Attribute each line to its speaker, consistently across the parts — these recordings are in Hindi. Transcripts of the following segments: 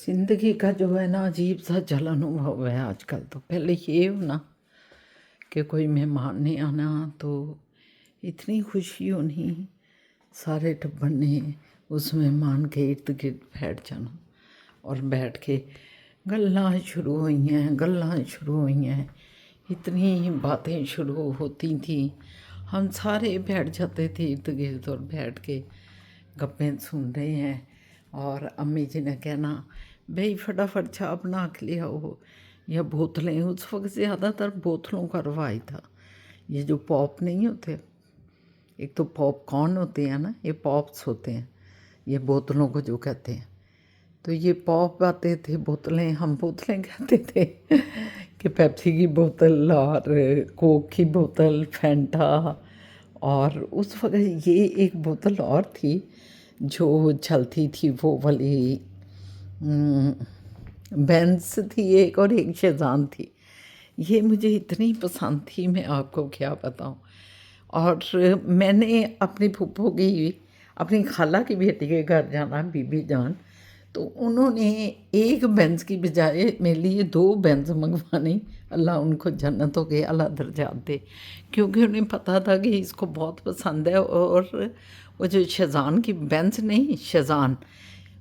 Speaker 1: ज़िंदगी का जो है ना अजीब सा जल अनुभव है आजकल। तो पहले ये हो ना कि कोई मेहमान ने आना तो इतनी खुशी होनी, सारे टब्बर ने उस मेहमान के इर्द गिर्द बैठ जाना और बैठ के गल्लां शुरू हुई हैं, इतनी बातें शुरू होती थी। हम सारे बैठ जाते थे इर्द गिर्द और बैठ के गप्पें सुन रहे हैं। और अम्मी जी ने कहना भाई फटाफट चाय बना के ले आओ, या बोतलें, उस वक्त ज़्यादातर बोतलों का रवाज था। ये जो पॉप नहीं होते, एक तो पॉपकॉर्न होते हैं ना, ये पॉप्स होते हैं, ये बोतलों को जो कहते हैं। तो ये पॉप आते थे, बोतलें, हम बोतलें कहते थे कि पेप्सी की बोतल और कोक की बोतल, फैंटा। और उस वक्त ये एक बोतल और थी जो चलती थी, वो वाली बेंस थी एक, और एक शेज़ान थी। ये मुझे इतनी पसंद थी, मैं आपको क्या बताऊं। और मैंने अपनी फूफो की, अपनी खाला की बेटी के घर जाना, बीबी जान, तो उन्होंने एक बेंस की बजाय मेरे लिए 2 बेंस मंगवानी। अल्लाह उनको जन्नतों के अला दर्जात दे, क्योंकि उन्हें पता था कि इसको बहुत पसंद है। और वो जो शेज़ान की, बेंस नहीं शेज़ान,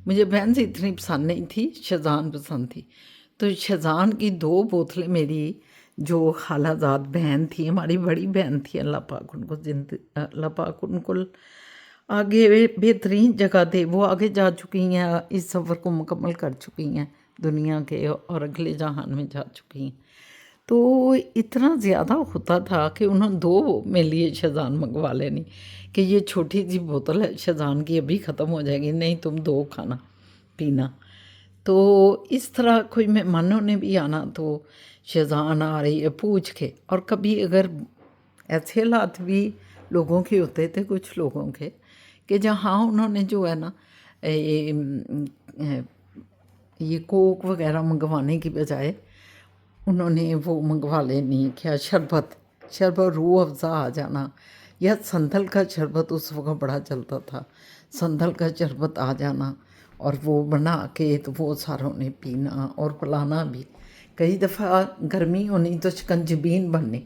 Speaker 1: मुझे बेंस इतनी पसंद नहीं थी, शेज़ान पसंद थी। तो शेज़ान की 2 बोतलें मेरी जो खालाजाद बहन थी, हमारी बड़ी बहन थी, अल्लाह पाक उनको अल्लाह पाक उनको आगे बेहतरीन जगह दे, वो आगे जा चुकी हैं, इस सफ़र को मुकम्मल कर चुकी हैं दुनिया के, और अगले जहान में जा चुकी हैं। तो इतना ज़्यादा होता था कि उन्होंने 2 मेरे लिए शेज़ान मंगवा लेनी कि ये छोटी सी बोतल है शेज़ान की, अभी ख़त्म हो जाएगी, नहीं तुम 2 खाना पीना। तो इस तरह कोई मेहमानों ने भी आना तो शेज़ान आ रही है पूछ के। और कभी अगर ऐसे हालात भी लोगों के होते थे, कुछ लोगों के, कि जहाँ उन्होंने जो है ना ये कोक वगैरह मंगवाने की बजाय उन्होंने वो मंगवा लेनी, क्या शरबत, रूह अफ़ज़ा आ जाना, या संदल का शरबत उस वक्त बड़ा चलता था, संदल का शरबत आ जाना, और वो बना के तो वो सारों ने पीना और पिलाना भी। कई दफ़ा गर्मी होनी तो शिकंजबीन बननी,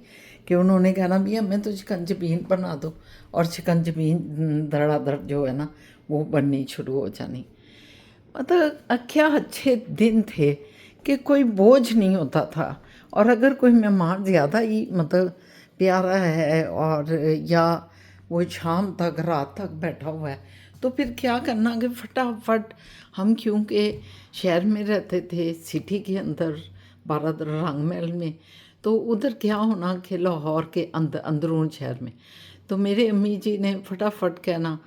Speaker 1: कि उन्होंने कहना भी हमें तो शिकंजबीन बना दो, और शिकंजबीन धड़ाधड़ जो है ना वो बननी शुरू हो जानी। मतलब क्या अच्छे दिन थे कि कोई बोझ नहीं होता था। और अगर कोई मेहमान ज़्यादा ही मतलब प्यारा है, और या वो शाम तक, रात तक बैठा हुआ है, तो फिर क्या करना कि फटाफट हम, क्योंकि शहर में रहते थे, सिटी के अंदर, बारादर रंग महल में, तो उधर क्या होना कि लाहौर के अंदरून शहर में, तो मेरे अम्मी जी ने फटाफट कहना,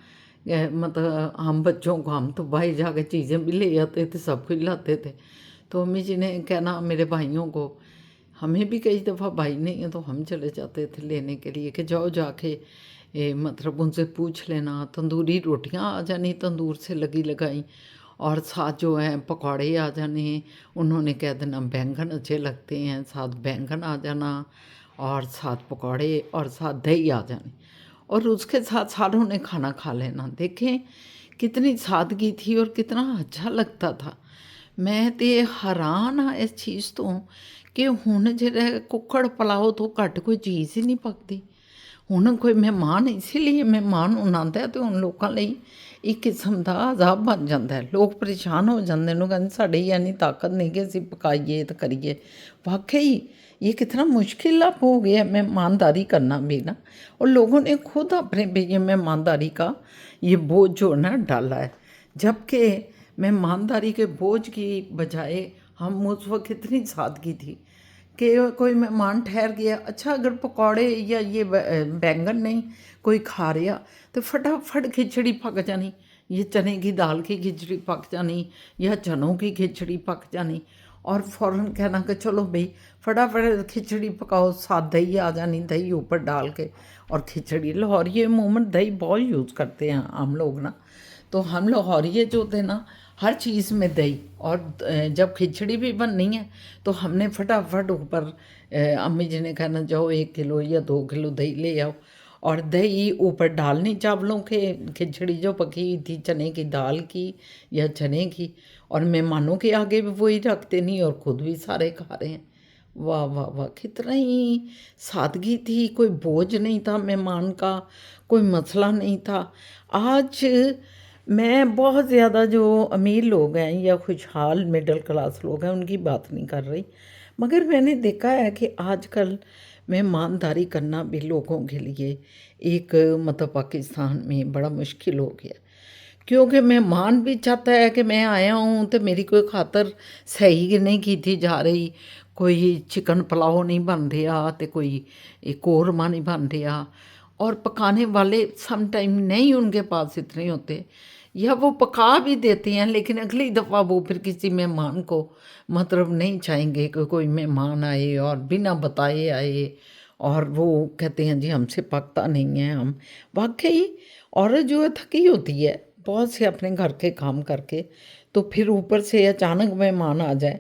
Speaker 1: मतलब हम बच्चों को, हम तो बाहर जाके चीज़ें भी ले आते थे, सब कुछ लाते थे, तो अम्मी जी ने कहना मेरे भाइयों को, हमें भी कई दफ़ा भाई नहीं है तो हम चले जाते थे लेने के लिए, कि जाओ जाके मतलब उनसे पूछ लेना। तंदूरी रोटियां आ जानी तंदूर से लगी लगाई, और साथ जो है पकौड़े आ जाने, उन्होंने कह देना बैंगन अच्छे लगते हैं, साथ बैंगन आ जाना, और साथ पकौड़े, और साथ दही आ जानी, और उसके साथ सारों ने खाना खा लेना। देखें कितनी सादगी थी और कितना अच्छा लगता था। मैं तो हैरान हाँ इस चीज़ तो कि हुण जिहड़े कुक्कड़ पलाओ तो घट कोई चीज़ ही नहीं पकती। हुण कोई मेहमान, इसीलिए मेहमान हुण आंदा है तो हुण लोकां लई एक किस्म का अजाब बन जाता है। लोग परेशान हो जाते हैं, कहते साढ़े ही इन्नी ताकत नहीं कि असीं पकाइए तो करिए। वाकई ये कितना मुश्किल अब हो गया मेहमानदारी करना भी ना, और लोगों ने खुद अपने पे ये मेहमानदारी का ये बोझ जो है ना डाला है। जबकि मेहमानदारी के बोझ की बजाय हम उस वक्त कितनी सादगी थी कि कोई मेहमान ठहर गया, अच्छा अगर पकौड़े या ये बैंगन नहीं कोई खा रहा तो फटाफट खिचड़ी पक जानी, ये चने की दाल की खिचड़ी पक जानी, या चनों की खिचड़ी पक जानी, और फ़ौरन कहना कि चलो भाई फटाफट खिचड़ी पकाओ, साथ दही आ जानी, दही ऊपर डाल के, और खिचड़ी। लाहौरी अमूमन दही बहुत यूज़ करते हैं हम लोग ना, तो हम लाहौरी जो होते ना हर चीज़ में दही, और जब खिचड़ी भी बननी है तो हमने फटाफट ऊपर अम्मी जी ने कहना जाओ 1 किलो या 2 किलो दही ले आओ, और दही ऊपर डालनी चावलों के, खिचड़ी जो पकी हुई थी चने की दाल की या चने की, और मेहमानों के आगे भी वही रख देनी और ख़ुद भी सारे खा रहे हैं। वाह वाह वाह, कितना ही सादगी थी, कोई बोझ नहीं था मेहमान का, कोई मसला नहीं था। आज मैं बहुत ज़्यादा जो अमीर लोग हैं या खुशहाल मिडिल क्लास लोग हैं उनकी बात नहीं कर रही, मगर मैंने देखा है कि आजकल मेहमानदारी करना भी लोगों के लिए एक मतलब पाकिस्तान में बड़ा मुश्किल हो गया, क्योंकि मेहमान भी चाहता है कि मैं आया हूँ तो मेरी कोई खातर सही नहीं की थी जा रही, कोई चिकन पुलाव नहीं बन रहा तो कोई एक कौरमा नहीं बन रहा, और पकाने वाले सम टाइम नहीं उनके पास इतने होते, या वो पका भी देते हैं लेकिन अगली दफ़ा वो फिर किसी मेहमान को मतलब नहीं चाहेंगे कि कोई मेहमान आए और बिना बताए आए, और वो कहते हैं जी हमसे पकता नहीं है। हम वाकई औरत जो है थकी होती है बहुत से अपने घर के काम करके, तो फिर ऊपर से अचानक मेहमान आ जाए।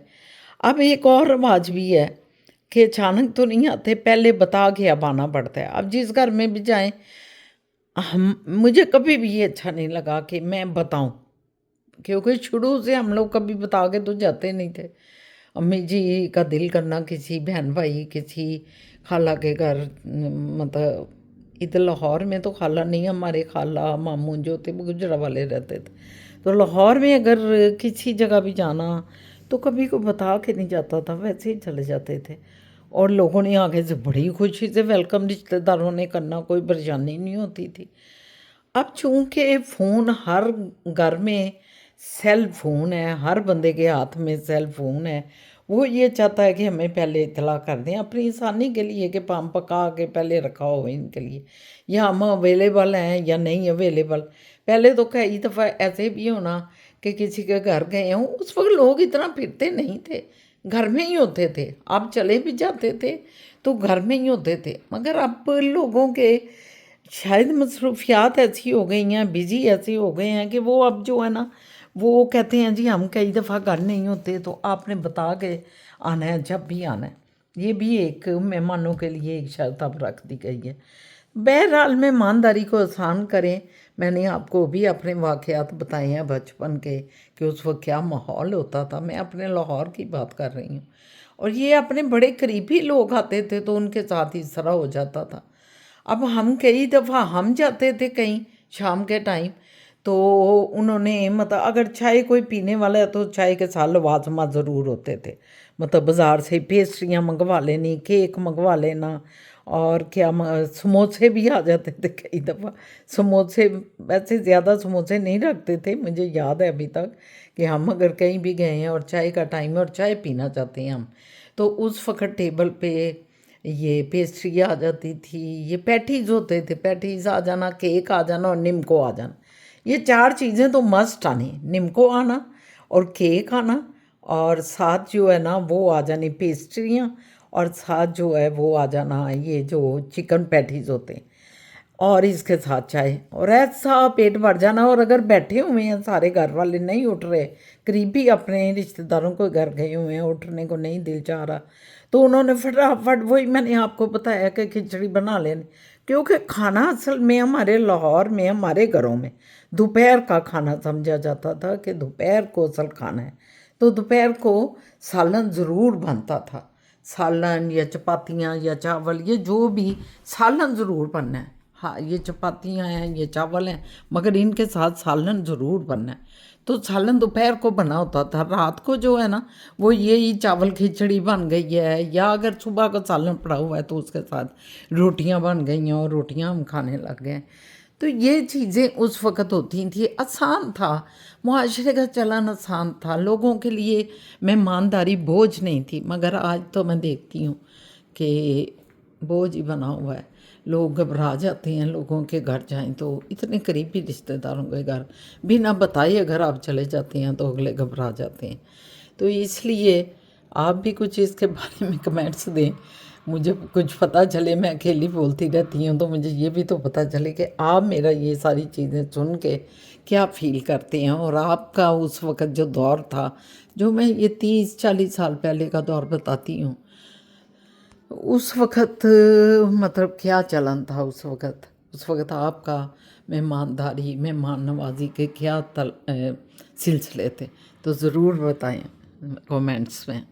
Speaker 1: अब एक और रिवाज भी है कि अचानक तो नहीं आते, पहले बता के अब आना पड़ता है। अब जिस घर में भी जाएं, हम मुझे कभी भी ये अच्छा नहीं लगा कि मैं बताऊं, क्योंकि शुरू से हम लोग कभी बता के तो जाते नहीं थे। अम्मी जी का दिल करना किसी बहन भाई किसी खाला के घर, मतलब इधर लाहौर में तो खाला नहीं, हमारे खाला मामू जो थे वो गुजरावाले रहते थे, तो लाहौर में अगर किसी जगह भी जाना तो कभी को बता के नहीं जाता था, वैसे ही चले जाते थे, और लोगों ने आगे से बड़ी खुशी से वेलकम रिश्तेदारों ने करना, कोई परेशानी नहीं होती थी। अब चूंकि फ़ोन हर घर में सेल फ़ोन है, हर बंदे के हाथ में सेल फ़ोन है, वो ये चाहता है कि हमें पहले इतला कर दें अपनी आसानी के लिए कि हम पका के पहले रखा हो इनके लिए, या हम अवेलेबल हैं या नहीं अवेलेबल। पहले तो कई दफ़ा ऐसे भी होना कि किसी के घर गए हों, उस वक्त लोग इतना फिरते नहीं थे, घर में ही होते थे। आप चले भी जाते थे तो घर में ही होते थे, मगर अब लोगों के शायद मसरूफियात ऐसी हो गई हैं, बिज़ी ऐसे हो गए हैं कि वो अब जो है ना वो कहते हैं जी हम कई दफ़ा घर नहीं होते तो आपने बता के आना है जब भी आना है। ये भी एक मेहमानों के लिए एक शर्त अब रख दी गई है। बहरहाल मेहमानदारी को आसान करें। मैंने आपको भी अपने वाक़यात बताए हैं बचपन के कि उस वक्त क्या माहौल होता था। मैं अपने लाहौर की बात कर रही हूँ, और ये अपने बड़े करीबी लोग आते थे तो उनके साथ इस तरह हो जाता था। अब हम कई दफ़ा हम जाते थे कहीं शाम के टाइम, तो उन्होंने मतलब अगर चाय कोई पीने वाला है तो चाय के साथ लवाजमा ज़रूर होते थे, मतलब बाज़ार से पेस्ट्रियाँ मंगवा लेनी, केक मंगवा लेना, और क्या समोसे भी आ जाते थे कई दफ़ा। समोसे वैसे ज़्यादा समोसे नहीं रखते थे, मुझे याद है अभी तक कि हम अगर कहीं भी गए हैं और चाय का टाइम है और चाय पीना चाहते हैं हम, तो उस वक्त टेबल पे ये पेस्ट्री आ जाती थी, ये पैटीज़ होते थे, पैटीज़ आ जाना, केक आ जाना और निम्को आ जाना। ये चार चीज़ें तो मस्ट आनी, निम्को आना और केक आना, और साथ जो है ना वो आ जानी पेस्ट्रियाँ, और साथ जो है वो आ जाना ये जो चिकन पैटीज़ होते हैं, और इसके साथ चाय, और ऐसा पेट भर जाना। और अगर बैठे हुए हैं सारे घर वाले नहीं उठ रहे, करीबी अपने रिश्तेदारों को घर गए हुए हैं, उठने को नहीं दिल चाह रहा, तो उन्होंने फटाफट वही मैंने आपको बताया कि खिचड़ी बना लेनी, क्योंकि खाना असल में हमारे लाहौर में हमारे घरों में दोपहर का खाना समझा जाता था कि दोपहर को असल खाना है, तो दोपहर को सालन ज़रूर बनता था, सालन या चपातियाँ या चावल, ये जो भी सालन ज़रूर बनना है। हाँ, ये चपातियाँ हैं ये चावल हैं, मगर इनके साथ सालन ज़रूर बनना है। तो सालन दोपहर को बना होता था, रात को जो है ना वो यही चावल खिचड़ी बन गई है, या अगर सुबह का सालन पड़ा हुआ है तो उसके साथ रोटियां बन गई हैं और रोटियां हम खाने लग गए। तो ये चीज़ें उस वक़्त होती थी, आसान था, मुआशरे का चलन आसान था, लोगों के लिए मेहमानदारी बोझ नहीं थी। मगर आज तो मैं देखती हूँ कि बोझ ही बना हुआ है, लोग घबरा जाते हैं, लोगों के घर जाएं तो इतने करीबी रिश्तेदारों के घर बिना बताए अगर आप चले जाते हैं तो अगले घबरा जाते हैं। तो इसलिए आप भी कुछ इसके बारे में कमेंट्स दें, मुझे कुछ पता चले, मैं अकेली बोलती रहती हूँ तो मुझे ये भी तो पता चले कि आप मेरा ये सारी चीज़ें सुन के क्या फ़ील करते हैं, और आपका उस वक़्त जो दौर था, जो मैं ये 30-40 साल पहले का दौर बताती हूँ, उस वक़्त मतलब क्या चलन था उस वक़्त आपका मेहमानदारी, मेहमान नवाज़ी के क्या सिलसिले थे? तो ज़रूर बताएं कमेंट्स में।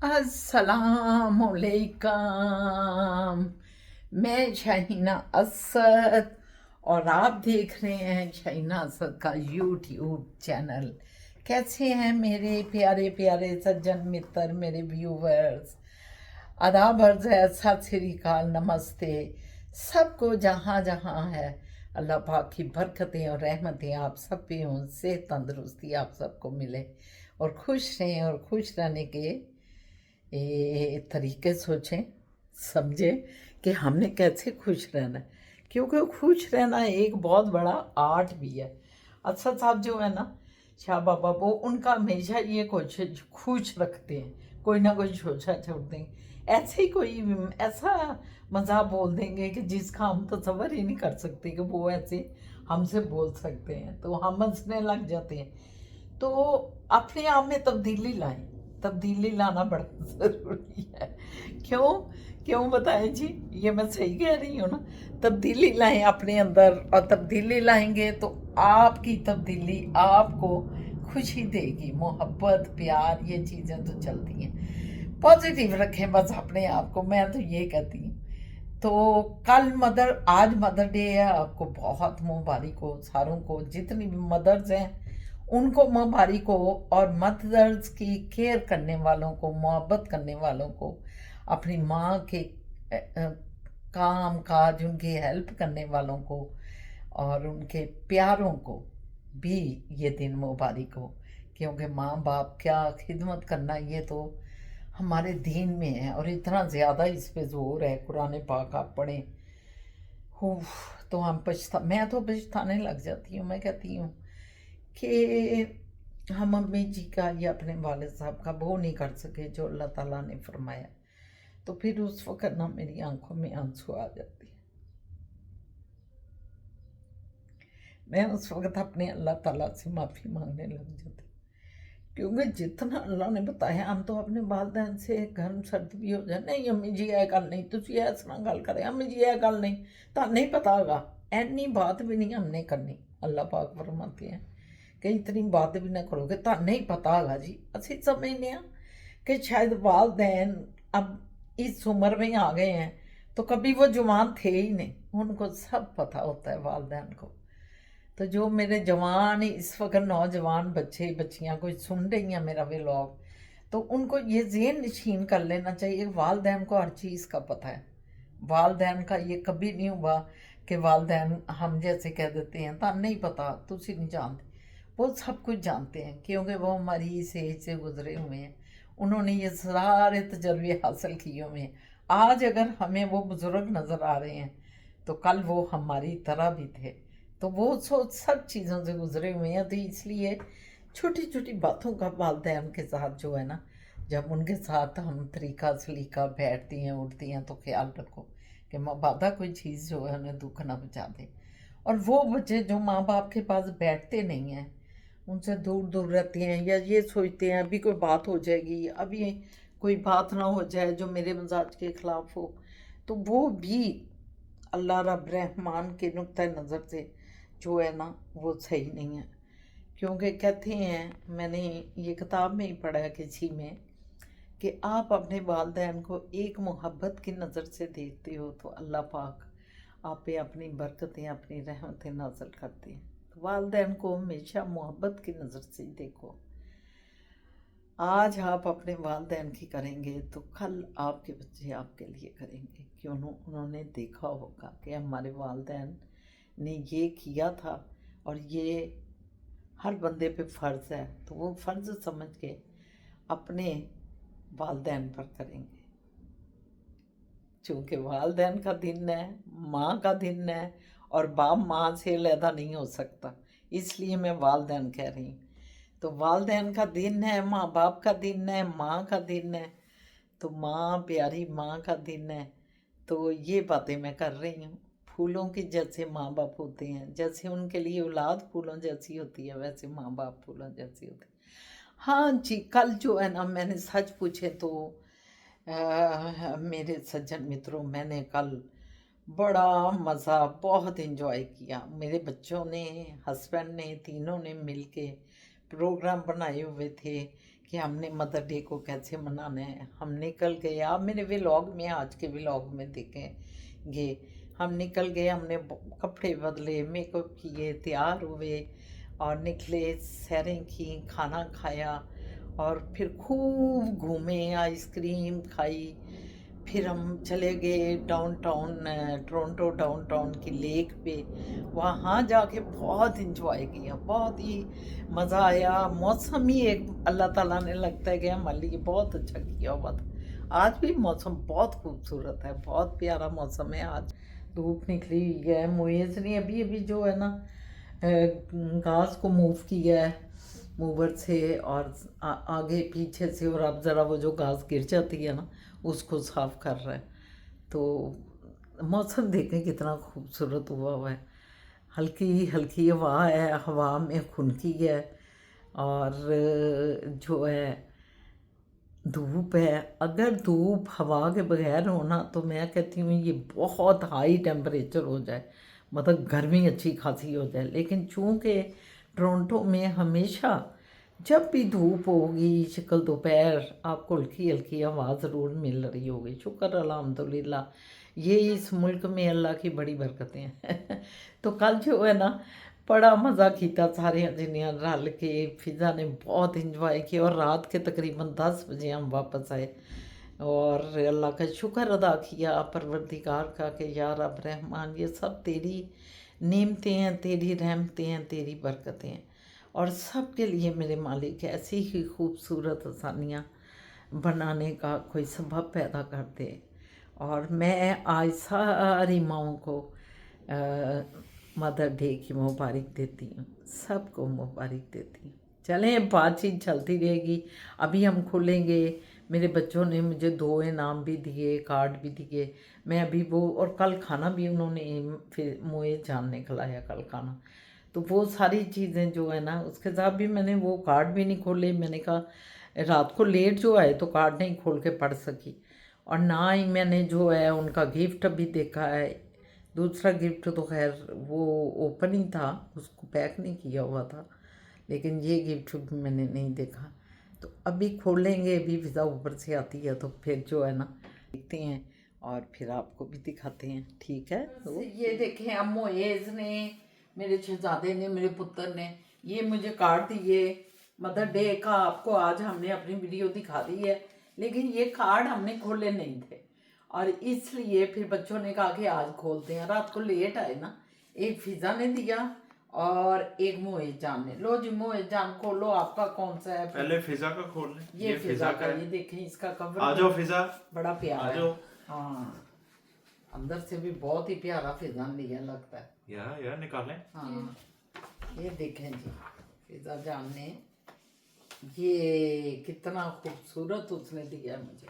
Speaker 1: अस्सलामुअलैकुम, मैं शाहीना असद और आप देख रहे हैं शाहीना असद का यूट्यूब चैनल। कैसे हैं मेरे प्यारे प्यारे सज्जन मित्र, मेरे व्यूवर्स? आदाब, अर्ज़ है, सत श्री अकाल, नमस्ते सबको जहाँ जहाँ है। अल्लाह पाक की बरकतें और रहमतें आप सब पे हों, सेहत तंदरुस्ती आप सबको मिले और खुश रहें। और खुश रहने के तरीके सोचें, समझें कि हमने कैसे खुश रहना है, क्योंकि खुश रहना एक बहुत बड़ा आर्ट भी है। असद साहब जो है ना, शाह बाबा, वो उनका हमेशा ये कोशिश खुश रखते हैं, कोई ना कोई सोचा छोड़ देंगे, ऐसे ही कोई ऐसा मज़ाक बोल देंगे कि जिसका हम तसव्वुर ही नहीं कर सकते कि वो ऐसे हमसे बोल सकते हैं, तो हम हंसने लग जाते हैं। तो अपने आप में तब्दीली लाएं, तब्दीली लाना बड़ा ज़रूरी है। क्यों क्यों बताएं जी? ये मैं सही कह रही हूँ ना? तब्दीली लाएं अपने अंदर, और तब्दीली लाएंगे तो आपकी तब्दीली आपको खुशी देगी। मोहब्बत, प्यार, ये चीज़ें तो चलती हैं। पॉजिटिव रखें बस अपने आप को, मैं तो ये कहती हूँ। तो आज मदर डे है, आपको बहुत मुबारक हो सारों को, जितनी भी मदर्स हैं उनको मुबारक हो, और मदर्स की केयर करने वालों को, मोहब्बत करने वालों को, अपनी माँ के काम काज, उनकी हेल्प करने वालों को और उनके प्यारों को भी ये दिन मुबारक हो। क्योंकि माँ बाप क्या खिदमत करना, ये तो हमारे दीन में है, और इतना ज़्यादा इस पे जोर है। कुरान पाक आप पढ़ें, तो मैं तो पछताने लग जाती हूँ। मैं कहती हूँ कि हम अम्मी जी का या अपने वालिद साहब का वो नहीं कर सके जो अल्लाह ताला ने फरमाया, तो फिर उस वक़्त ना मेरी आंखों में आंसू आ जाते हैं। मैं उस वक़्त अपने अल्लाह ताला से माफ़ी मांगने लग जाती, क्योंकि जितना अल्लाह ने बताया, हम तो अपने वालदैन से गर्म सर्द भी हो जाए, नहीं अम्मी जी यह गल नहीं, तुसी इस तरह गल करें, अम्मी जी यह गल नहीं, तो नहीं पता होगा, ऐनी बात भी नहीं हमने करनी। अल्लाह पाक फरमाते हैं कि इतनी बात भी ना करोगे तो नहीं पता होगा जी। असं समझने कि शायद वालदैन अब इस उम्र में आ गए हैं, तो कभी वो जवान थे ही नहीं, उनको सब पता होता है वालदैन को। तो जो मेरे जवान इस वक्त नौजवान बच्चे बच्चियां कोई सुन रही हैं मेरा व्लॉग, तो उनको ये ज़हन नशीन कर लेना चाहिए, वालदैन को हर चीज़ का पता है। वालदैन का ये कभी नहीं हुआ कि वालदैन हम जैसे कह देते हैं तो नहीं पता, तुसी नहीं जानते। वो सब कुछ जानते हैं, क्योंकि वो हमारी इस एज से गुजरे हुए हैं, उन्होंने ये सारे तजर्बे हासिल किए हुए हैं। आज अगर हमें वो बुज़ुर्ग नज़र आ रहे हैं, तो कल वो हमारी तरह भी थे, तो वो सब चीज़ों से गुजरे हुए हैं। तो इसलिए छोटी छोटी बातों का वालदैन के साथ जो है ना, जब उनके साथ हम तरीका सलीका बैठती हैं उठती हैं, तो ख्याल रखो कि मबादा कोई चीज़ जो है उन्हें दुख ना पहुँचा दे। और वो बच्चे जो माँ बाप के पास बैठते नहीं हैं, उनसे दूर दूर रहते हैं, या ये सोचते हैं अभी कोई बात हो जाएगी, अभी कोई बात ना हो जाए जो मेरे मिजाज के ख़िलाफ़ हो, तो वो भी अल्लाह रब रहमान के नुक्ता नज़र से जो है ना, वो सही नहीं है। क्योंकि कहते हैं, मैंने ये किताब में ही पढ़ा है किसी में, कि आप अपने वालदैन को एक मोहब्बत की नज़र से देखते हो तो अल्लाह पाक आप पे अपनी बरकतें, अपनी रहमतें नाज़िल करते हैं। तो वालदैन को हमेशा मोहब्बत की नज़र से देखो। आज आप अपने वालदैन की करेंगे तो कल आपके बच्चे आपके लिए करेंगे, क्यों उन्होंने देखा होगा कि हमारे वालदैन ने ये किया था, और ये हर बंदे पे फ़र्ज़ है, तो वो फ़र्ज़ समझ के अपने वालदैन पर करेंगे। चूँकि वालदैन का दिन है, माँ का दिन है, और बाप माँ से अलहदा नहीं हो सकता, इसलिए मैं वालदैन कह रही हूँ। तो वालदैन का दिन है, माँ बाप का दिन है, माँ का दिन है, तो माँ, प्यारी माँ का दिन है, तो ये बातें मैं कर रही हूँ। फूलों की जैसे माँ बाप होते हैं, जैसे उनके लिए औलाद फूलों जैसी होती है, वैसे माँ बाप फूलों जैसी होती है। हाँ जी, कल जो है ना, मैंने सच पूछे तो मेरे सज्जन मित्रों, मैंने कल बड़ा मज़ा, बहुत इन्जॉय किया। मेरे बच्चों ने, हस्बैंड ने, तीनों ने मिलके प्रोग्राम बनाए हुए थे कि हमने मदर डे को कैसे मनाना है। हम निकल गए, आप मेरे व्लॉग में, आज के व्लॉग में देखेंगे, हम निकल गए, हमने कपड़े बदले, मेकअप किए, तैयार हुए और निकले, सैरें की, खाना खाया और फिर खूब घूमे, आइसक्रीम खाई। फिर हम चले गए डाउनटाउन, टोरंटो डाउनटाउन की लेक पे। वहाँ जाके बहुत इन्जॉय किया, बहुत ही मज़ा आया। मौसम ही एक अल्लाह ताला ने लगता है कि हमारे लिए बहुत अच्छा किया हुआ था। आज भी मौसम बहुत खूबसूरत है, बहुत प्यारा मौसम है। आज धूप निकली हुई है। मुइज़ ने अभी अभी जो है ना घास को मूव किया है मूवर से, और आगे पीछे से, और अब ज़रा वो जो घास गिर जाती है ना, उसको साफ कर रहा है। तो मौसम देखें कितना खूबसूरत हुआ है। हल्की हल्की हवा है, हवा में खुनकी है, और जो है धूप है। अगर धूप हवा के बगैर होना तो मैं कहती हूँ ये बहुत हाई टेम्परेचर हो जाए, मतलब गर्मी अच्छी खासी हो जाए। लेकिन चूँकि टोरंटो में हमेशा जब भी धूप होगी, शक्ल दोपहर आपको हल्की हल्की हवा ज़रूर मिल रही होगी। शुक्र अल्हम्दुलिल्लाह, ये इस मुल्क में अल्लाह की बड़ी बरकतें हैं। तो कल जो है ना बड़ा मज़ा किया सारे जनिया रल के। फिज़ा ने बहुत इंजॉय किया और रात के तकरीबन 10 बजे हम वापस आए और अल्लाह का शुक्र अदा किया, परवरदिगार का, कि या रब रहमान, ये सब तेरी नेमतें हैं, तेरी रहमतें हैं, तेरी बरकतें हैं, और सब के लिए मेरे मालिक ऐसी ही खूबसूरत आसानियाँ बनाने का कोई सबब पैदा कर दे। और मैं आज सारी माँओं को मदर डे की मुबारक देती हूँ, सबको मुबारक देती हूँ। चलें, बातचीत चलती रहेगी। अभी हम खोलेंगे। मेरे बच्चों ने मुझे 2 इनाम भी दिए, कार्ड भी दिए। मैं अभी वो, और कल खाना भी उन्होंने, फिर मुझे जान ने खिलाया कल खाना। तो वो सारी चीज़ें जो है ना, उसके साथ भी मैंने वो कार्ड भी नहीं खोले। मैंने कहा रात को लेट जो आए तो कार्ड नहीं खोल के पढ़ सकी, और ना ही मैंने जो है उनका गिफ्ट अभी देखा है। दूसरा गिफ्ट तो खैर वो ओपन ही था, उसको पैक नहीं किया हुआ था, लेकिन ये गिफ्ट भी मैंने नहीं देखा। तो अभी खोलेंगे, अभी वीज़ा ऊपर से आती है तो फिर जो है ना देखते हैं और फिर आपको भी दिखाते हैं, ठीक है। तो ये देखें, अब मोएज़ ने, मेरे शहजादे ने, मेरे पुत्र ने ये मुझे कार्ड दिए मदर डे का। आपको आज हमने अपनी वीडियो दिखा दी है, लेकिन ये कार्ड हमने खोले नहीं थे, और इसलिए फिर बच्चों ने कहा कि आज खोलते हैं। रात को लेट आए ना, एक फिज़ा ने दिया और एक मोएज़ जान ने। लो जी मोएज़ जान, खोलो, आपका कौन सा है?
Speaker 2: पहले फिजा का खोल लें।
Speaker 1: ये फिज़ा का, ये देखें, इसका कवर
Speaker 2: आ जाओ फिजा,
Speaker 1: बड़ा प्यारा
Speaker 2: आ
Speaker 1: है।
Speaker 2: जाओ।
Speaker 1: हाँ, अंदर से भी बहुत ही प्यारा फिज़ा लिया लगता है।
Speaker 2: यार निकालें।
Speaker 1: हाँ, ये देखें जी, फिज़ा जान ने ये कितना खूबसूरत उसने दिया है मुझे,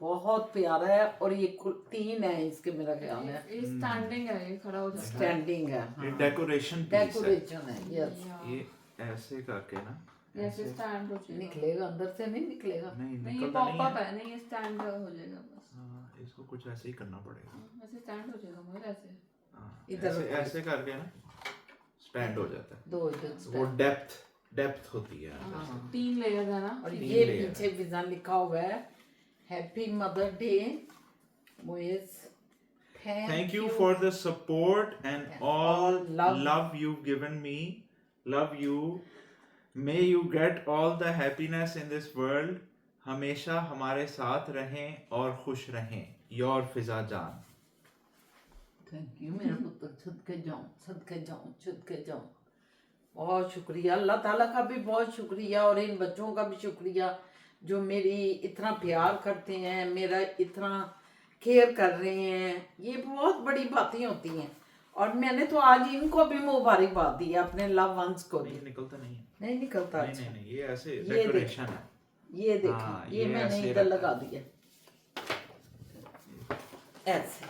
Speaker 1: बहुत प्यारा है। और ये 3 है इसके, मेरा ख्याल है।
Speaker 3: ये स्टैंडिंग है, ये खड़ा हो जाता है।
Speaker 1: स्टैंडिंग है,
Speaker 2: ये
Speaker 1: हाँ,
Speaker 2: डेकोरेशन
Speaker 1: डेकोरेशन है। यस,
Speaker 2: ये ऐसे करके ना,
Speaker 3: ऐसे स्टैंड हो जाएगा।
Speaker 1: निकलेगा अंदर से, नहीं निकलेगा।
Speaker 2: नहीं
Speaker 3: नहीं, ये
Speaker 2: निकलता नहीं
Speaker 3: पॉपअप
Speaker 2: है।
Speaker 3: है, नहीं ये स्टैंड हो जाएगा बस।
Speaker 2: हाँ, इसको कुछ ऐसे ही करना पड़ेगा।
Speaker 3: ऐसे स्टैंड हो जाएगा मगर ऐसे।
Speaker 2: हाँ,
Speaker 1: इधर
Speaker 2: ऐसे
Speaker 1: रखो।
Speaker 2: ऐसे करके ना स्टैंड हो जाता है।
Speaker 1: 2 इधर
Speaker 2: वो
Speaker 1: stand।
Speaker 2: डेप्थ होती है।
Speaker 3: हाँ, 3 लेयर है ना।
Speaker 1: और
Speaker 2: तीन
Speaker 1: ये
Speaker 2: layer
Speaker 1: पीछे फिज़ा लिखा हुआ है, happy mother day Moez,
Speaker 2: Thank you for the support and all
Speaker 1: love.
Speaker 2: love you've given me. Love you. May you get all the happiness in this world. हमेशा हमारे साथ रहें और खुश रहें। Your फिजा जान।
Speaker 1: थैंक यू मेरा पुत्र, सदके जाऊँ, सदके जाऊँ, सदके जाऊँ। बहुत शुक्रिया, अल्लाह ताला का भी बहुत शुक्रिया, और इन बच्चों का भी शुक्रिया जो मेरी इतना प्यार करते हैं, मेरा इतना केयर कर रहे हैं। ये बहुत बड़ी बातें होती हैं, और मैंने तो आज इनको भी मुबारकबाद दी है, अपने लव वंस को भी।
Speaker 2: नहीं निकलता नहीं है।
Speaker 1: नहीं निकलता।
Speaker 2: नहीं
Speaker 1: अच्छा,
Speaker 2: नहीं नहीं, ये ऐसे
Speaker 1: ये
Speaker 2: डेकोरेशन है।
Speaker 1: ये देखें,
Speaker 2: हाँ,
Speaker 1: ये मैंने
Speaker 2: ऐसे
Speaker 1: इधर
Speaker 2: रहता
Speaker 1: लगा
Speaker 2: है।
Speaker 1: दिया। ऐसे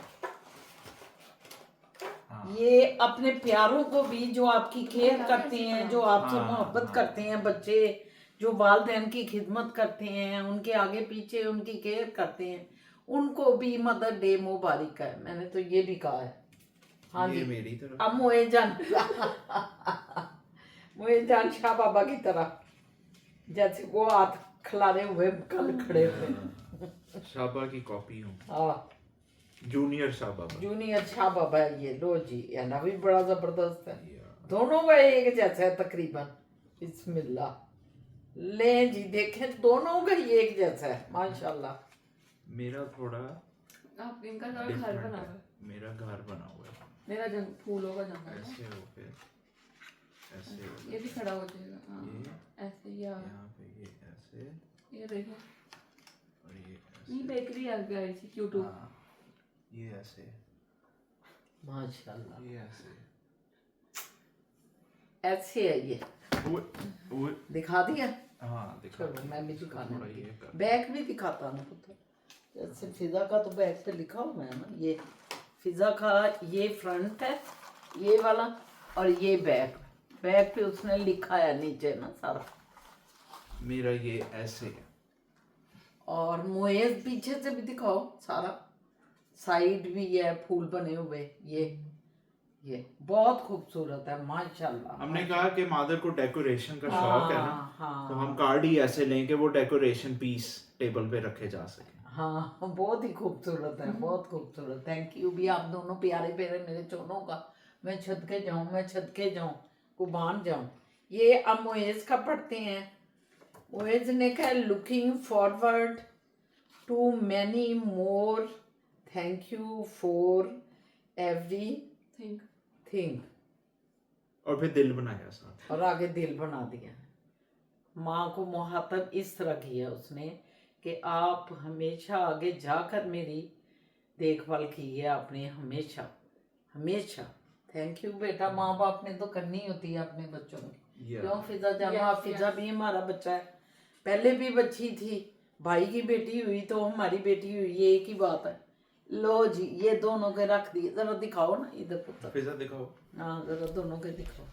Speaker 2: हाँ।
Speaker 1: ये अपने प्यारों को भी जो आपकी केयर करते हैं, जो आपसे
Speaker 2: हाँ,
Speaker 1: मोहब्बत
Speaker 2: हाँ।
Speaker 1: करते हैं, बच्चे जो वालिदैन की खिदमत करते हैं, उनके आगे पीछे उनकी केयर करते हैं, उनको भी मदर डे मुबारक है। मैंने तो ये भी कहा है। हाँ
Speaker 2: ये
Speaker 1: जी,
Speaker 2: मेरी तरफ
Speaker 1: अब मोए जान मोए जान शाह बाबा की तरह, जैसे वो हाथ खिलारे हुए कल खड़े हुए।
Speaker 2: शाबा की कॉपी हूँ,
Speaker 1: हाँ,
Speaker 2: जूनियर शाबा।
Speaker 1: जूनियर शाह बाबा है ये। लो जी, है ना भी बड़ा जबरदस्त है।
Speaker 2: या।
Speaker 1: दोनों का एक जैसा है तकरीबन। बिस्मिल्लाह। ले जी, देखें दोनों का ही एक जैसा है माशाल्लाह।
Speaker 2: मेरा थोड़ा
Speaker 3: आप इनका घर
Speaker 2: different
Speaker 3: बना
Speaker 2: है।
Speaker 3: हुआ है।
Speaker 2: मेरा घर बना हुआ है,
Speaker 3: मेरा फूलों का जंगल है।
Speaker 2: ऐसे हो के, ऐसे हो
Speaker 3: ये भी खड़ा हो जाएगा। हाँ,
Speaker 2: ये
Speaker 3: ऐसे या
Speaker 2: यहाँ पे, ये ऐसे
Speaker 3: ये देखो,
Speaker 2: और ये
Speaker 3: ये
Speaker 2: ऐसे।
Speaker 3: बेकरी आ गई थी क्यूटू।
Speaker 2: हाँ, ये ऐसे,
Speaker 1: माशाल्लाह
Speaker 2: ये ऐसे।
Speaker 1: ऐसे है ये।
Speaker 2: वो
Speaker 1: दिखा दिया।
Speaker 2: हाँ दिखा
Speaker 1: चलो मैं भी
Speaker 2: इसको
Speaker 1: दिखाने
Speaker 2: थोड़ा
Speaker 1: लगी।
Speaker 2: ये कर।
Speaker 1: बैग भी दिखाता ना पुत्र। जैसे फिजा का तो बैग पे लिखा हुआ है ना, ये फिजा का ये फ्रंट है, ये वाला, और ये बैग। बैग पे उसने लिखा है नीचे ना सारा।
Speaker 2: मेरा ये ऐसे है।
Speaker 1: और मोएज पीछे से भी दिखाओ सारा, साइड भी है फूल बने हुए। ये बहुत खूबसूरत है माशाल्लाह।
Speaker 2: हमने कहा कि मादर को डेकोरेशन का शौक है ना,
Speaker 1: हाँ
Speaker 2: तो हम कार्ड ही ऐसे लें कि वो डेकोरेशन पीस टेबल पे रखे जा सके।
Speaker 1: हाँ, बहुत ही खूबसूरत है, बहुत खूबसूरत। थैंक यू भी आप दोनों प्यारे प्यारे मेरे चोनों का। मैं छदके जाऊँ, मैं छदके जाऊँ, कुर्बान जाऊँ। ये अब मोएज का पढ़ते हैं। मोएज ने कहा looking forward to many more, thank you for every
Speaker 3: think
Speaker 1: thing.
Speaker 2: और फिर दिल बनाया साथ।
Speaker 1: और आगे दिल बना दिया। माँ को मुहातब इस तरह किया उसने कि आप हमेशा आगे जाकर मेरी देखभाल कीजिए आपने, हमेशा हमेशा। थैंक यू बेटा, माँ बाप ने तो करनी होती है अपने बच्चों की।
Speaker 2: Yeah.
Speaker 1: क्यों फिजा जानो,
Speaker 3: Yes,
Speaker 1: आप फिजा भी हमारा बच्चा है, पहले भी बच्ची थी, भाई की बेटी हुई तो हमारी बेटी हुई, ये एक ही बात है। लो जी, ये दोनों के रख दिए। जरा दिखाओ ना इधर पुत्र।
Speaker 2: फिजा दिखाओ।
Speaker 1: हाँ जरा दोनों के दिखाओ।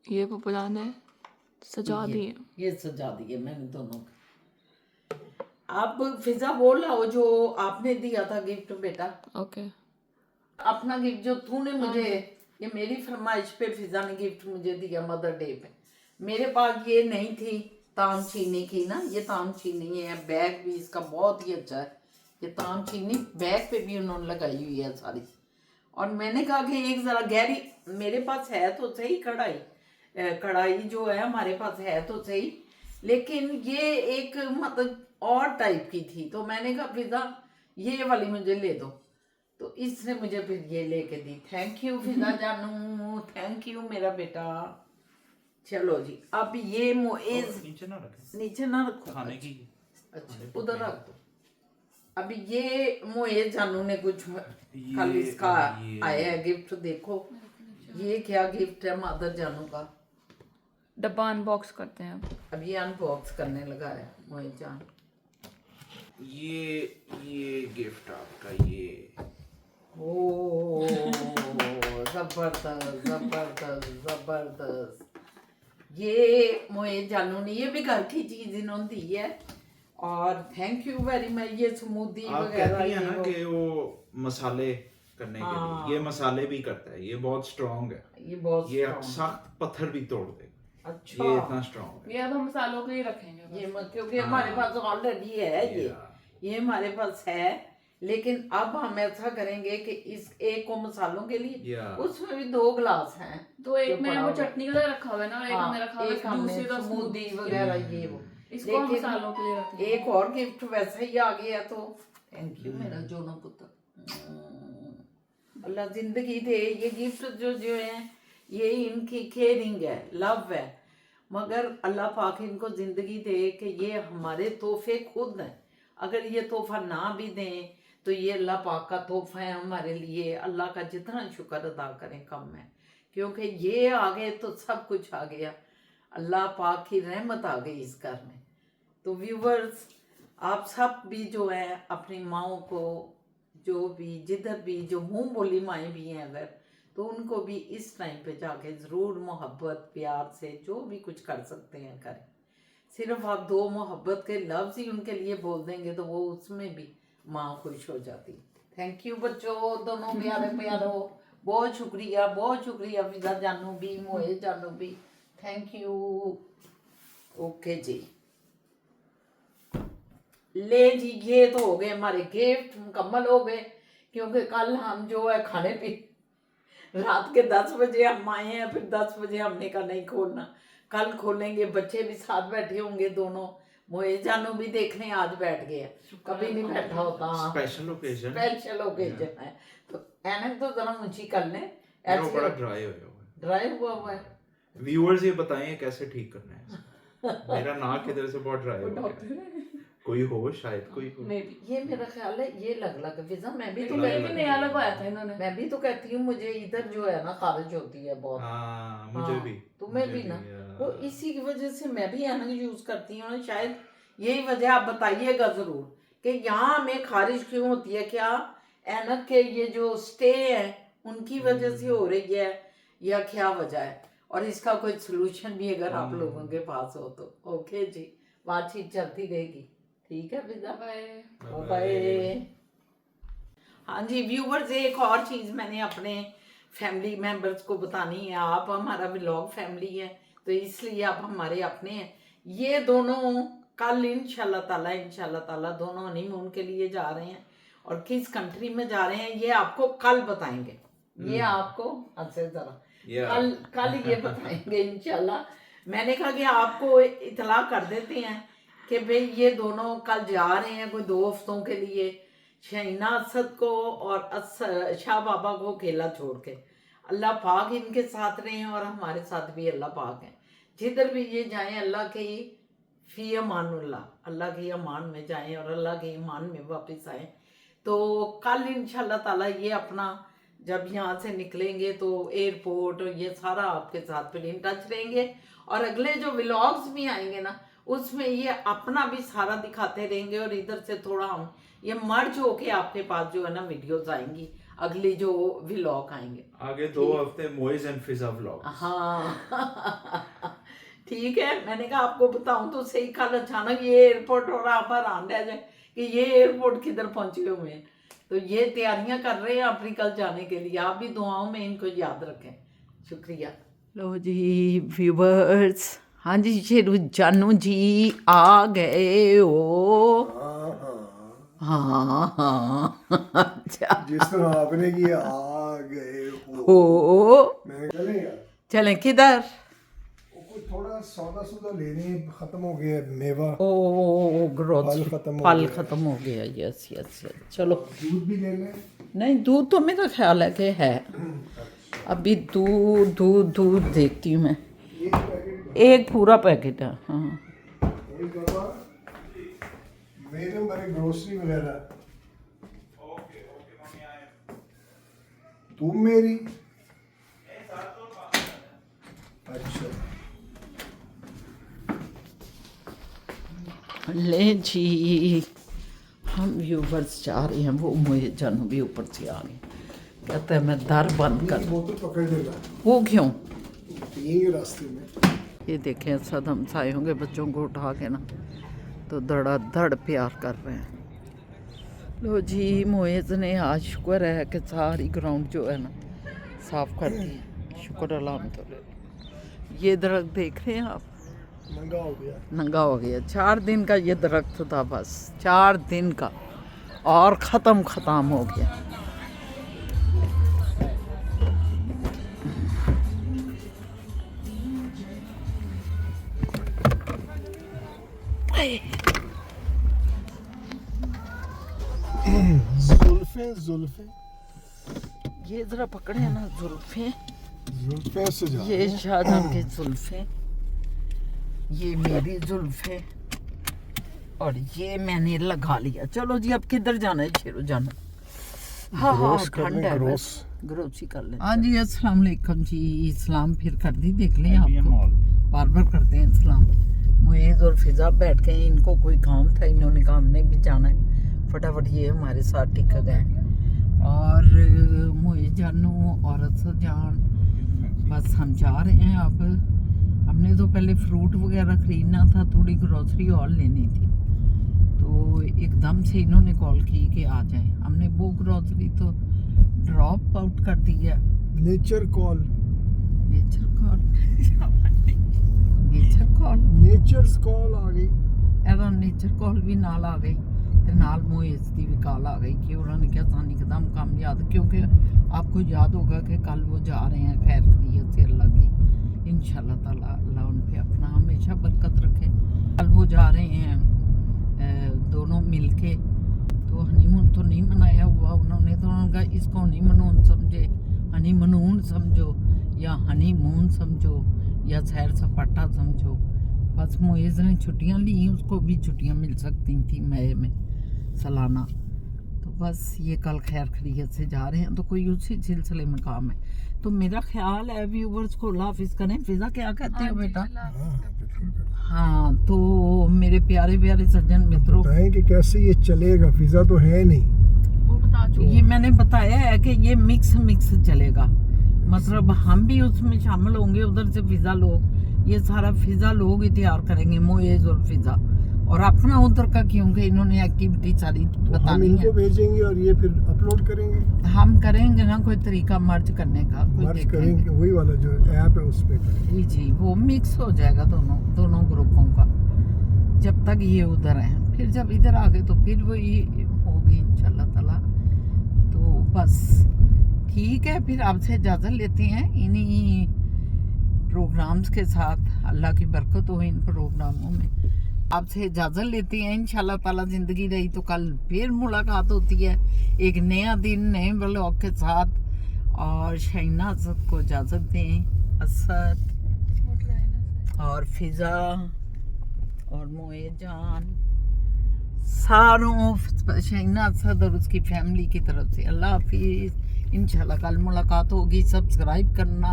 Speaker 3: ये पपुला ने सजा दिए।
Speaker 1: ये सजा दिए मैंने दोनों के। आप फिजा बोल रहा हो जो आपने दिया था गिफ्ट बेटा,
Speaker 3: ओके
Speaker 1: अपना गिफ्ट जो तूने मुझे, ये मेरी फरमाइश पे फिजा ने गिफ्ट मुझे दिया मदर डे पे। मेरे पास ये नहीं थी ताम चीनी की ना, ये ताम चीनी है। बैग भी इसका बहुत ही अच्छा है। ये ताम चीनी बैग पे भी उन्होंने लगाई हुई है सारी। और मैंने कहा कि एक ज़रा गहरी, मेरे पास है तो सही कढ़ाई, कढ़ाई जो है हमारे पास है तो सही, लेकिन ये एक मतलब और टाइप की थी। तो मैंने कहा फिजा ये वाली मुझे ले दो, तो इसने मुझे फिर ये लेके दी। थैंक यू फिजा जानू, थैंक यू मेरा बेटा। चलो जी, अब ये मोएज
Speaker 2: नीचे ना रखें,
Speaker 1: नीचे ना रखो,
Speaker 2: खाने की।
Speaker 1: अच्छा उधर रख दो। अब ये मोएज जानू ने कुछ कल
Speaker 2: ये
Speaker 1: इसका
Speaker 2: ये
Speaker 1: आया है गिफ्ट। देखो ये क्या गिफ्ट है मादर जानू का।
Speaker 3: डब्बा अनबॉक्स करते हैं अब।
Speaker 1: अब ये अनबॉक्स करने लगा है मोएज जान।
Speaker 2: ये गिफ्ट आपका ये।
Speaker 1: ओ जबरदस्त जबरदस्त जबरदस्त। ये मोएज जानू ने, ये भी घर की चीज इन्होंने दी है। और थैंक यू वेरी मच। ये स्मूदी
Speaker 2: आप
Speaker 1: वगैरह
Speaker 2: कहती हैं
Speaker 1: ये
Speaker 2: ना
Speaker 1: वो,
Speaker 2: कि वो मसाले करने के
Speaker 1: हाँ।
Speaker 2: लिए, ये मसाले भी करता है, ये बहुत स्ट्रांग है।
Speaker 1: ये बहुत
Speaker 2: ये
Speaker 1: strong है।
Speaker 2: सख्त पत्थर भी तोड़ देगा,
Speaker 1: अच्छा
Speaker 2: ये इतना स्ट्रांग है।
Speaker 3: ये अब हम मसालों के लिए रखेंगे बस।
Speaker 1: ये क्योंकि हमारे पास ऑलरेडी है ये हमारे पास है। लेकिन अब हम ऐसा करेंगे कि इस एक को मसालों के लिए,
Speaker 2: Yeah.
Speaker 1: उसमें भी 2 ग्लास हैं।
Speaker 3: तो एक
Speaker 1: जो
Speaker 3: में
Speaker 1: पड़ा
Speaker 3: वो
Speaker 1: हुआ।
Speaker 3: चटनी का रखा हुआ है ना, एक
Speaker 1: हाँ,
Speaker 3: हमने रखा हुआ
Speaker 1: एक
Speaker 3: है
Speaker 1: हमने
Speaker 3: जूसी का
Speaker 1: स्मूदी
Speaker 3: स्मूदी
Speaker 1: वगैरह ये वो।
Speaker 3: इसको हम
Speaker 1: लेकिन
Speaker 3: मसालों के लिए रखेंगे।
Speaker 1: एक और गिफ्ट वैसे ही आ गया तो थैंक यू मेरा जोनो पुत्र। अल्लाह जिंदगी दे। ये गिफ्ट जो है ये इनकी केयरिंग है, लव है। मगर अल्लाह पाक इनको जिंदगी दे कि ये हमारे तोहफे खुद हैं। अगर ये तोहफा ना भी दें तो ये अल्लाह पाक का तोहफा है हमारे लिए। अल्लाह का जितना शुक्र अदा करें कम है, क्योंकि ये आ गए तो सब कुछ आ गया। अल्लाह पाक की रहमत आ गई इस घर में। तो व्यूवर्स, आप सब भी जो है अपनी माओ को, जो भी जिधर भी जो मुंह बोली माएँ भी हैं अगर, तो उनको भी इस टाइम पे जाके ज़रूर मोहब्बत प्यार से जो भी कुछ कर सकते हैं करें। सिर्फ आप 2 मोहब्बत के लफ्ज़ ही उनके लिए बोल देंगे तो वो उसमें भी माँ खुश हो जाती। थैंक यू बच्चों, दोनों प्यारे प्यारों, बहुत शुक्रिया फिजा जानू भी, मोए जानू भी, थैंक यू। ओके जी, ले जी, ये तो हो गए हमारे गिफ्ट, मुकम्मल हो गए, क्योंकि कल हम जो है खाने पी रात के 10 बजे हम आए हैं, फिर 10 बजे हमने कहा नहीं खोलना, कल खोलेंगे। बच्चे भी साथ बैठे होंगे दोनों, मोए जानू भी देखने आज बैठ गए, कभी नहीं बैठा होता।
Speaker 2: स्पेशल ओकेजन
Speaker 1: है, तो ऐनक तो जरा ऊंची कर ले,
Speaker 2: यार वो बड़ा ड्राई
Speaker 1: हुआ है।
Speaker 2: व्यूअर्स ये बताएं कैसे ठीक करना है मेरा नाक इधर से बहुत ड्राई हो गया, कोई हो शायद कोई हो।
Speaker 1: ये मेरा ख्याल है ये लग फिजा, मैं भी तो
Speaker 3: लेकिन नया लगवाया था इन्होंने।
Speaker 1: मैं भी तो कहती हूँ मुझे इधर जो है ना खारिज होती है बहुत।
Speaker 2: हाँ, मुझे भी,
Speaker 1: तुम्हें भी ना, तो इसी की वजह से मैं भी ऐनक यूज करती हूँ, शायद यही वजह। आप बताइएगा जरूर कि यहाँ हमें खारिज क्यों होती है, क्या ऐनक के ये जो स्टे है उनकी वजह से हो रही है या क्या वजह है, और इसका कोई सोल्यूशन भी अगर आप लोगों के पास हो तो। ओके जी, बातचीत चलती रहेगी, ठीक है फिजा, बाय। हाँ जी व्यूवर्स, एक और चीज़ मैंने अपने फैमिली मेंबर्स को बतानी है। आप हमारा व्लॉग फैमिली है तो इसलिए आप हमारे अपने हैं। ये दोनों कल इंशाल्लाह ताला दोनों हनीमून के लिए जा रहे हैं, और किस कंट्री में जा रहे हैं ये आपको कल बताएंगे। ये आपको अच्छे तरह कल ये बताएंगे इंशाल्लाह। मैंने कहा कि आपको इतला कर देते हैं कि भाई ये दोनों कल जा रहे हैं कोई 2 हफ्तों के लिए, शहीना असद को और शाह बाबा को अकेला छोड़ के। अल्लाह पाक इनके साथ रहे और हमारे साथ भी अल्लाह पाक हैं। जिधर भी ये जाएं अल्लाह के फी अमानुल्लाह, अल्लाह के अमान में जाएं और अल्लाह के ईमान में वापस आएँ। तो कल इंशाल्लाह ताला ये अपना जब यहाँ से निकलेंगे तो एयरपोर्ट ये सारा आपके साथ फिर इन टच रहेंगे, और अगले जो व्लॉग्स भी आएंगे ना उसमें ये अपना भी सारा दिखाते रहेंगे, और इधर से थोड़ा हम ये मर्ज होके आपके पास जो है ना वीडियोस आएंगी, अगली जो व्लॉग आएंगे
Speaker 2: आगे 2 हफ्ते मोइज एंड फिजा व्लॉग।
Speaker 1: हाँ ठीक है, मैंने कहा आपको बताऊं तो सही, कल अचानक ये एयरपोर्ट और आप हैरान रह जाए कि ये एयरपोर्ट किधर पहुंचे हुए हैं। तो ये तैयारियां कर रहे हैं अपनी कल जाने के लिए, आप भी दुआओं में इनको याद रखें। शुक्रिया। लो जी व्यूवर्स, हाँ जी शेरू जानू जी आ गए हो। हाँ अच्छा,
Speaker 4: जिस तरह आपने किया आ गए हो। मैं
Speaker 1: चलें किधर?
Speaker 4: थोड़ा सौदा सूदा लेने, खत्म हो गया मेवा,
Speaker 1: ओ ग्रोथ फल खत्म हो गया। यस यस यस, चलो
Speaker 4: दूध भी ले लें।
Speaker 1: नहीं दूध तो मेरा ख्याल है कि है, अभी दूध देखती हूँ मैं। एक पूरा पैकेट है। हाँ
Speaker 4: एक डब्बा मेरे बारे ग्रोसरी वगैरह। तुम मेरी अच्छा
Speaker 1: ले जी, हम व्यूवर्स जा रहे हैं। वो मुझे जानू भी ऊपर से आ गए, कहते हैं मैं दर बंद कर।
Speaker 4: बोतल पकड़ लेगा।
Speaker 1: वो क्यों?
Speaker 4: पिएंगे रास्ते में।
Speaker 1: ये देखें सदम साए होंगे बच्चों को उठा के ना, तो धड़ प्यार कर रहे हैं। लो जी मोइज़ ने आज शुक्र है कि सारी ग्राउंड जो है ना साफ कर दी, शुक्र अल्हम्दुलिल्लाह। ये दरख्त देख रहे हैं आप, नंगा हो गया। 4 दिन का ये दरख्त था, बस 4 दिन का, और ख़त्म हो गया।
Speaker 4: जुल्फे
Speaker 1: ये जरा पकड़े ना,
Speaker 4: जुल्फे से जा।
Speaker 1: ये शाहजहां के जुल्फे, ये मेरी जुल्फे, और ये मैंने लगा लिया। चलो जी अब किधर जाना है शेरू जाना? हाँ ठंड है, ग्रोस ही कर ले। हाँ जी अस्सलाम वालेकुम जी, सलाम फिर कर दी, देख लें आपको बार करते हैं सलाम। मुइज़ और फिज़ा बैठ गए, इनको कोई काम था, इन्होंने कहा हमने भी जाना है, फटाफट ये हमारे साथ टिक गए। और मुइज़ जानू और असद जान, बस हम जा रहे हैं अब। हमने तो पहले फ्रूट वगैरह ख़रीदना था, थोड़ी ग्रोसरी और लेनी थी, तो एकदम से इन्होंने कॉल की कि आ जाएं। हमने वो ग्रोसरी तो ड्रॉप आउट कर दी है।
Speaker 4: Nature call
Speaker 1: nature call nature call
Speaker 4: nature's call आ गई।
Speaker 1: ਇਹਦਾ ਨੇਚਰ ਕਾਲ ਵੀ ਨਾਲ ਆ ਗਈ ਤੇ ਨਾਲ ਮੋਇਸ ਦੀ ਵੀ ਕਾਲ आ गई कि उन्होंने क्या ਸਾਨੂੰ एकदम काम याद, क्योंकि आपको याद होगा कि कल वो जा रहे हैं खैर खैरियत से अल्लाह की, इंशाल्लाह ताला अल्लाह उन पे अपना हमेशा बरकत रखे। कल वो जा रहे हैं दोनों मिलके, तो हनीमून तो नहीं मनाया हुआ उन्होंने, तो उन्होंने कहा इसको हनीमून समझे, हनीमून समझो या हनीमून समझो या सैर सपाटा समझो। बस मुइज़ ने छुट्टियां ली, उसको भी छुट्टियां मिल सकती थी मई में सालाना, तो बस ये कल खैर खैरियत से जा रहे हैं, तो कोई उसी सिलसिले में काम है। तो मेरा ख्याल है व्यूवर्स को अल्लाह हाफिज़ करें। फिज़ा क्या कहते हो बेटा? हाँ, तो मेरे प्यारे प्यारे सज्जन मित्रों,
Speaker 4: बताएं कि कैसे ये चलेगा, फिजा तो है नहीं।
Speaker 3: वो बता चुकी
Speaker 1: ये मैंने बताया है कि ये मिक्स चलेगा, मतलब हम भी उसमें शामिल होंगे, उधर से फिजा लोग, ये सारा फिजा लोग ही तैयार करेंगे, मोएज और फिजा, और अपना उधर का, क्योंकि इन्होंने एक्टिविटी सारी
Speaker 4: हम
Speaker 1: बतानी
Speaker 4: इनको
Speaker 1: है।
Speaker 4: भेजेंगे और ये फिर अपलोड करेंगे,
Speaker 1: हम करेंगे ना कोई तरीका मर्ज करने का, कोई
Speaker 4: मर्ज
Speaker 1: देखेंगे।
Speaker 4: करेंगे, वही वाला जो ऐप है उस पे करेंगे।
Speaker 1: जी, वो मिक्स हो जाएगा दोनों ग्रुपों का, जब तक ये उधर हैं, फिर जब इधर आ गए तो फिर वही होगी इंशाल्लाह ताला। तो बस ठीक है, फिर आपसे इजाज़त लेते हैं इन्हीं प्रोग्राम्स के साथ। अल्लाह की बरकत हो इन प्रोग्रामों में। आपसे इजाज़त लेते हैं, इंशाल्लाह ताला ज़िंदगी रही तो कल फिर मुलाकात होती है एक नया दिन नए ब्लॉग के साथ। और शाइना असद को इजाज़त दें, असद और फिज़ा और मोए जान, सारों शाइना असद और उसकी फैमिली की तरफ से अल्लाह हाफिज़। इंशाल्लाह कल मुलाकात होगी। सब्सक्राइब करना,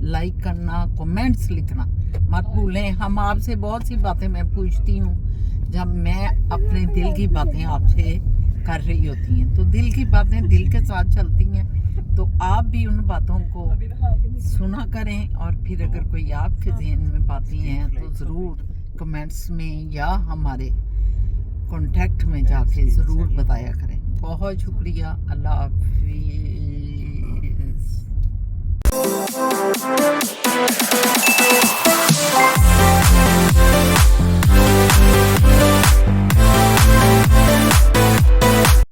Speaker 1: लाइक करना, कमेंट्स लिखना मत भूलें। हम आपसे बहुत सी बातें मैं पूछती हूँ, जब मैं अपने दिल की बातें आपसे कर रही होती हैं, तो दिल की बातें दिल के साथ चलती हैं, तो आप भी उन बातों को सुना करें। और फिर अगर कोई आपके ज़हन में बातें हैं तो ज़रूर कमेंट्स में या हमारे कॉन्टेक्ट में जाके ज़रूर बताया करें। बहुत शुक्रिया, अल्लाह हाफिज़।